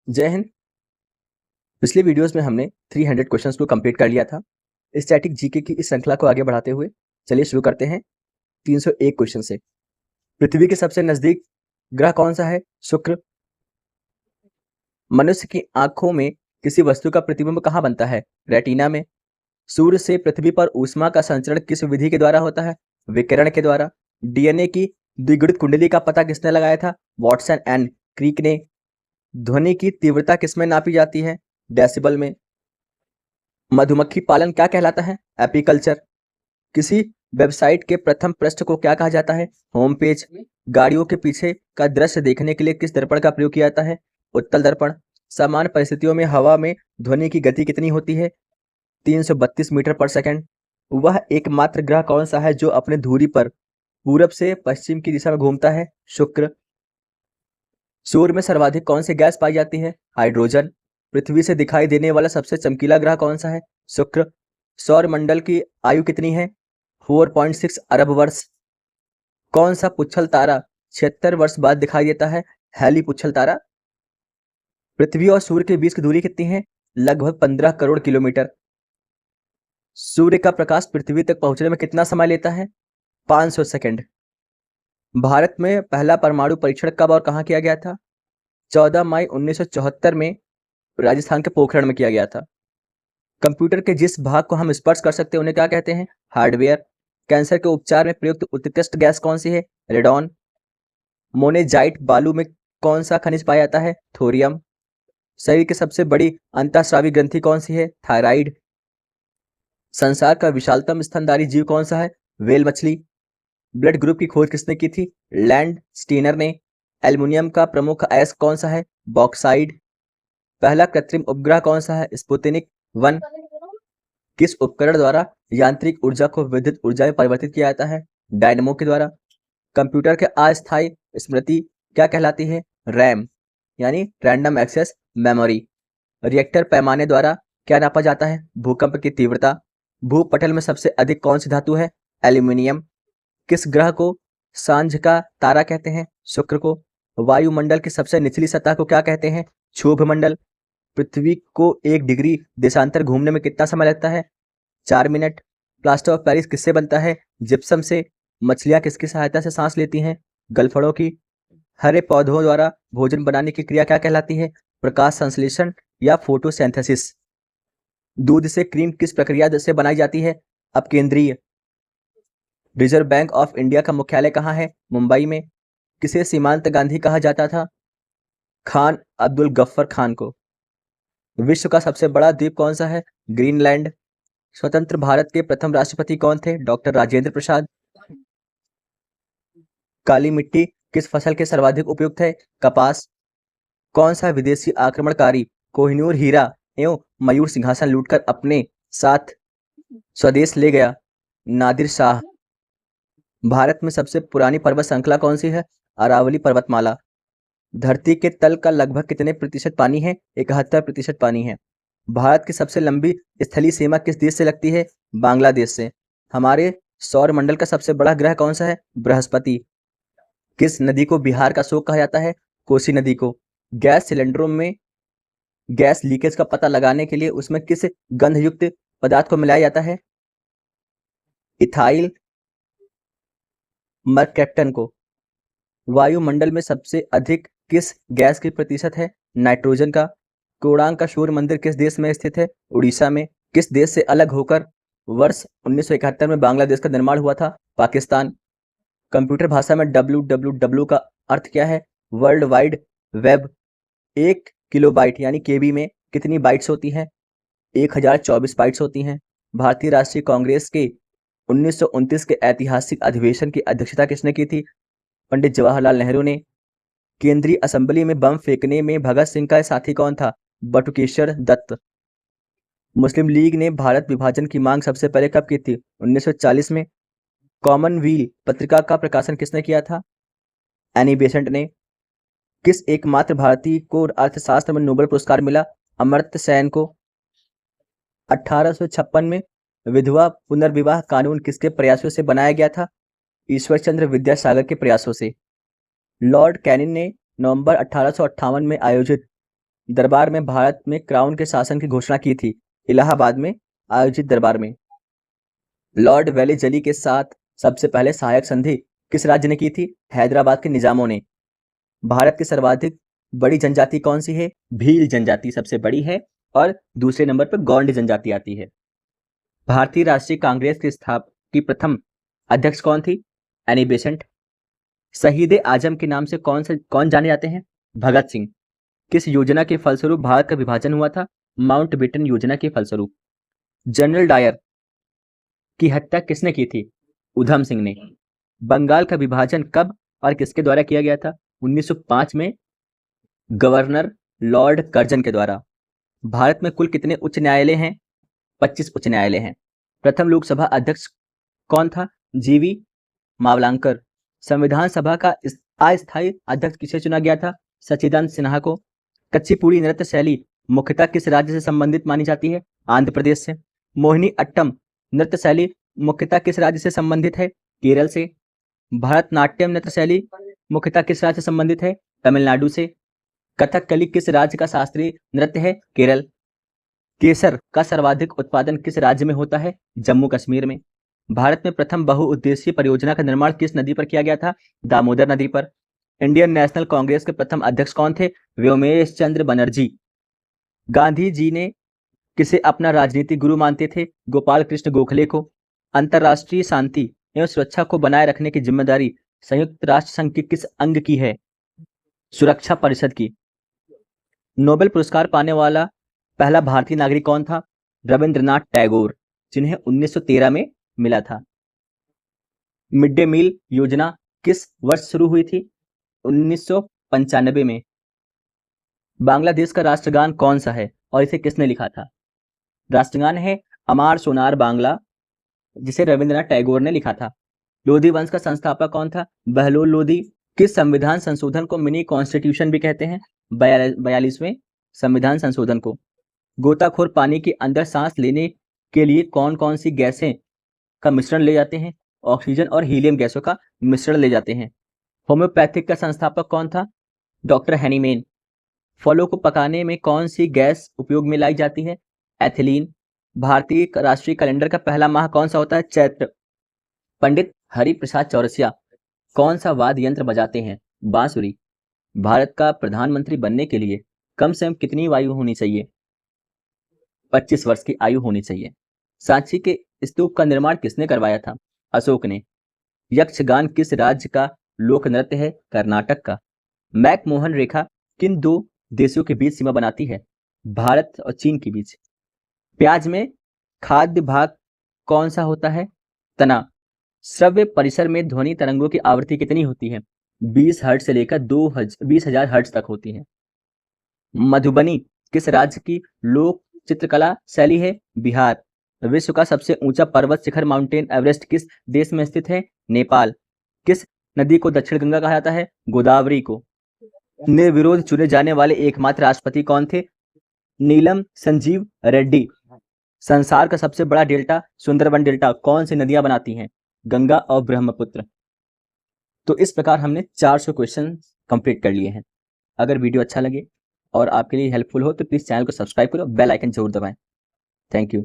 जय हिंद। पिछले वीडियोस में हमने 300 क्वेश्चंस को कंप्लीट कर लिया था। स्टैटिक जीके की इस श्रृंखला को आगे बढ़ाते हुए चलिए शुरू करते हैं 301 क्वेश्चन से। पृथ्वी के सबसे नजदीक ग्रह कौन सा है? शुक्र। मनुष्य की आंखों में किसी वस्तु का प्रतिबिंब कहाँ बनता है? रेटिना में। सूर्य से पृथ्वी पर ऊष्मा का संचरण किस विधि के द्वारा होता है? विकिरण के द्वारा। डीएनए की द्विगुणित कुंडली का पता किसने लगाया था? वॉटसन एंड क्रिक ने। ध्वनि की तीव्रता किसमें नापी जाती है? डेसिबल में। मधुमक्खी पालन क्या कहलाता है? एपीकल्चर। किसी वेबसाइट के प्रथम पृष्ठ को क्या कहा जाता है? Home page. गाड़ियों के पीछे का दृश्य देखने के लिए किस दर्पण का प्रयोग किया जाता है? उत्तल दर्पण। सामान्य परिस्थितियों में हवा में ध्वनि की गति कितनी होती है? 332 मीटर पर सेकंड। वह एकमात्र ग्रह कौन सा है जो अपने धुरी पर पूरब से पश्चिम की दिशा में घूमता है? शुक्र। सूर्य में सर्वाधिक कौन सी गैस पाई जाती है? हाइड्रोजन। पृथ्वी से दिखाई देने वाला सबसे चमकीला ग्रह कौन सा है? शुक्र। सौर मंडल की आयु कितनी है? 4.6 अरब वर्ष। कौन सा पुच्छल तारा 76 वर्ष बाद दिखाई देता है? हैली पुच्छल तारा। पृथ्वी और सूर्य के बीच की दूरी कितनी है? लगभग 15 करोड़ किलोमीटर। सूर्य का प्रकाश पृथ्वी तक पहुंचने में कितना समय लेता है? 500 सेकंड। भारत में पहला परमाणु परीक्षण कब और कहां किया गया था? 14 मई 1974 में राजस्थान के पोखरण में किया गया था। कंप्यूटर के जिस भाग को हम स्पर्श कर सकते हैं उन्हें क्या कहते हैं? हार्डवेयर। कैंसर के उपचार में प्रयुक्त उत्कृष्ट गैस कौन सी है? रेडॉन। मोनेजाइट बालू में कौन सा खनिज पाया जाता है? थोरियम। शरीर की सबसे बड़ी अंतःस्रावी ग्रंथि कौन सी है? थायराइड। संसार का विशालतम स्तनधारी जीव कौन सा है? व्हेल मछली। ब्लड ग्रुप की खोज किसने की थी? लैंड स्टीनर ने। एल्युमिनियम का प्रमुख अयस्क कौन सा है? बॉक्साइड। पहला कृत्रिम उपग्रह कौन सा है? स्पुतनिक 1। किस उपकरण द्वारा यांत्रिक ऊर्जा को विद्युत ऊर्जा में परिवर्तित किया जाता है? डायनमो के द्वारा। कंप्यूटर के अस्थायी स्मृति क्या कहलाती है? रैम यानी रैंडम एक्सेस मेमोरी। रिएक्टर पैमाने द्वारा क्या नापा जाता है? भूकंप की तीव्रता। भूपटल में सबसे अधिक कौन सी धातु है? एल्यूमिनियम। किस ग्रह को सांझ का तारा कहते हैं? शुक्र को। वायुमंडल की सबसे निचली सतह को क्या कहते हैं? क्षोभ मंडल। पृथ्वी को 1 डिग्री देशांतर घूमने में कितना समय लगता है? 4 मिनट। प्लास्टर ऑफ पेरिस किससे बनता है? जिप्सम से। मछलियां किसकी सहायता से सांस लेती हैं? गलफड़ों की। हरे पौधों द्वारा भोजन बनाने की क्रिया क्या कहलाती है? प्रकाश संश्लेषण या फोटोसिंथेसिस। दूध से क्रीम किस प्रक्रिया से बनाई जाती है? अपकेंद्रीय। रिजर्व बैंक ऑफ इंडिया का मुख्यालय कहाँ है? मुंबई में। किसे सीमांत गांधी कहा जाता था? खान अब्दुल गफ्फर खान को। विश्व का सबसे बड़ा द्वीप कौन सा है? ग्रीनलैंड। स्वतंत्र भारत के प्रथम राष्ट्रपति कौन थे? डॉक्टर राजेंद्र प्रसाद। काली मिट्टी किस फसल के सर्वाधिक उपयुक्त है? कपास। कौन सा विदेशी आक्रमणकारी कोहिनूर हीरा एवं मयूर सिंहासन लूटकर अपने साथ स्वदेश ले गया? नादिर शाह। भारत में सबसे पुरानी पर्वत श्रृंखला कौन सी है? अरावली पर्वतमाला। धरती के तल का लगभग कितने प्रतिशत पानी है? 71% पानी है। भारत की सबसे लंबी स्थलीय सीमा किस देश से लगती है? बांग्लादेश से। हमारे सौर मंडल का सबसे बड़ा ग्रह कौन सा है? बृहस्पति। किस नदी को बिहार का शोक कहा जाता है? कोसी नदी को। गैस सिलेंडरों में गैस लीकेज का पता लगाने के लिए उसमें किस गंधयुक्त पदार्थ को मिलाया जाता है? इथाइल मरकैप्टन को। वायुमंडल में सबसे अधिक किस गैस की प्रतिशत है? नाइट्रोजन का। कोणार्क का सूर्य मंदिर किस देश में स्थित है? उड़ीसा में। किस देश से अलग होकर वर्ष 1971 में बांग्लादेश का निर्माण हुआ था? पाकिस्तान। कंप्यूटर भाषा में www का अर्थ क्या है? World wide web. 1 किलोबाइट यानी केबी में कितनी बाइट्स होती हैं? 1024 बाइट्स होती हैं। भारतीय राष्ट्रीय कांग्रेस के 1929 के ऐतिहासिक अधिवेशन की अध्यक्षता किसने की थी? पंडित जवाहरलाल नेहरू ने। केंद्रीय असेंबली में बम फेंकने में भगत सिंह का साथी कौन था? बटुकेश्वर दत्त। मुस्लिम लीग ने भारत विभाजन की मांग सबसे पहले कब की थी? 1940 में। कॉमनवील पत्रिका का प्रकाशन किसने किया था? एनी बेसेंट ने। किस एकमात्र भारतीय को अर्थशास्त्र में नोबेल पुरस्कार मिला? अमर्त्य सेन को। 1856 में विधवा पुनर्विवाह कानून किसके प्रयासों से बनाया गया था? ईश्वर चंद्र विद्यासागर के प्रयासों से। लॉर्ड कैनिंग ने नवंबर 1858 में आयोजित दरबार में भारत में क्राउन के शासन की घोषणा की थी? इलाहाबाद में आयोजित दरबार में। लॉर्ड वेलेजली के साथ सबसे पहले सहायक संधि किस राज्य ने की थी? हैदराबाद के निजामों ने। भारत की सर्वाधिक बड़ी जनजाति कौन सी है? भील जनजाति सबसे बड़ी है और दूसरे नंबर पर गोंड जनजाति आती है। भारतीय राष्ट्रीय कांग्रेस की प्रथम अध्यक्ष कौन थी? Annie Besant. शहीद आजम के नाम से कौन जाने जाते हैं? भगत सिंह। किस योजना के फलस्वरूप भारत का विभाजन हुआ था? माउंटबेटन योजना के फलस्वरूप। जनरल डायर की हत्या किसने की थी? उधम सिंह ने। बंगाल का विभाजन कब और किसके द्वारा किया गया था? 1905 में गवर्नर लॉर्ड कर्जन के द्वारा। भारत में कुल कितने उच्च न्यायालय हैं? 25 उच्च न्यायालय हैं। प्रथम लोकसभा अध्यक्ष कौन था? जीवी मावलांकर। संविधान सभा का अस्थायी अध्यक्ष किसे चुना गया था? सच्चिदानंद सिन्हा को। कच्चीपुड़ी नृत्य शैली मुख्यतः किस राज्य से संबंधित मानी जाती है? आंध्र प्रदेश से। मोहिनी अट्टम नृत्य शैली मुख्यतः किस राज्य से संबंधित है? केरल से। भरतनाट्यम नृत्य शैली मुख्यतः किस राज्य से संबंधित है? तमिलनाडु से। कथकली किस राज्य का शास्त्रीय नृत्य है? केरल। केसर का सर्वाधिक उत्पादन किस राज्य में होता है? जम्मू कश्मीर में। भारत में प्रथम बहुउद्देशीय परियोजना का निर्माण किस नदी पर किया गया था? दामोदर नदी पर। इंडियन नेशनल कांग्रेस के प्रथम अध्यक्ष कौन थे? व्योमेश चंद्र बनर्जी। गांधी जी ने किसे अपना राजनीतिक गुरु मानते थे? गोपाल कृष्ण गोखले को। अंतरराष्ट्रीय शांति एवं सुरक्षा को बनाए रखने की जिम्मेदारी संयुक्त राष्ट्र संघ के किस अंग की है? सुरक्षा परिषद की। नोबेल पुरस्कार पाने वाला पहला भारतीय नागरिक कौन था? रविंद्रनाथ टैगोर, जिन्हें 1913 में मिला था। मिड डे मील योजना किस वर्ष शुरू हुई थी? 1995 में। बांग्लादेश का राष्ट्रगान कौन सा है और इसे किसने लिखा था? राष्ट्रगान है अमार सोनार बांग्ला, जिसे रविंद्रनाथ टैगोर ने लिखा था। लोधी वंश का संस्थापक कौन था? बहलोल लोधी। किस संविधान संशोधन को मिनी कॉन्स्टिट्यूशन भी कहते हैं? 42वें संविधान संशोधन को। गोताखोर पानी के अंदर सांस लेने के लिए कौन कौन सी गैसें का मिश्रण ले जाते हैं? ऑक्सीजन और हीलियम गैसों का मिश्रण ले जाते हैं। होम्योपैथिक का संस्थापक कौन था? Doctor Hahnemann. फलों को पकाने में कौन सी गैस उपयोग में लाई जाती है? एथिलीन। भारतीय राष्ट्रीय कैलेंडर का पहला माह कौन सा होता है? चैत्र। पंडित हरिप्रसाद चौरसिया कौन सा वाद्य यंत्र बजाते हैं? बांसुरी। भारत का प्रधानमंत्री बनने के लिए कम से कम कितनी आयु होनी चाहिए? 25 वर्ष की आयु होनी चाहिए। सांची के स्तूप का निर्माण किसने करवाया था? अशोक ने। यक्षगान किस राज्य का लोक नृत्य है? कर्नाटक का। मैकमोहन रेखा किन दो देशों के बीच सीमा बनाती है? भारत और चीन के बीच। प्याज में खाद्य भाग कौन सा होता है? तना। श्रव्य परिसर में ध्वनि तरंगों की आवृत्ति कितनी होती है? 20 हर्ट्ज से लेकर 20,000 हर्ट्ज तक होती है। मधुबनी किस राज्य की लोक चित्रकला शैली है? बिहार। विश्व का सबसे ऊंचा पर्वत शिखर माउंटेन एवरेस्ट किस देश में स्थित है? नेपाल। किस नदी को दक्षिण गंगा कहा जाता है? गोदावरी को। निर्विरोध चुने जाने वाले एकमात्र राष्ट्रपति कौन थे? नीलम संजीव रेड्डी। संसार का सबसे बड़ा डेल्टा सुंदरबन डेल्टा कौन सी नदियां बनाती हैं? गंगा और ब्रह्मपुत्र। तो इस प्रकार हमने 400 क्वेश्चन कंप्लीट कर लिए हैं। अगर वीडियो अच्छा लगे और आपके लिए हेल्पफुल हो तो प्लीज चैनल को सब्सक्राइब करो, बेल आइकन जरूर दबाएं। Thank you.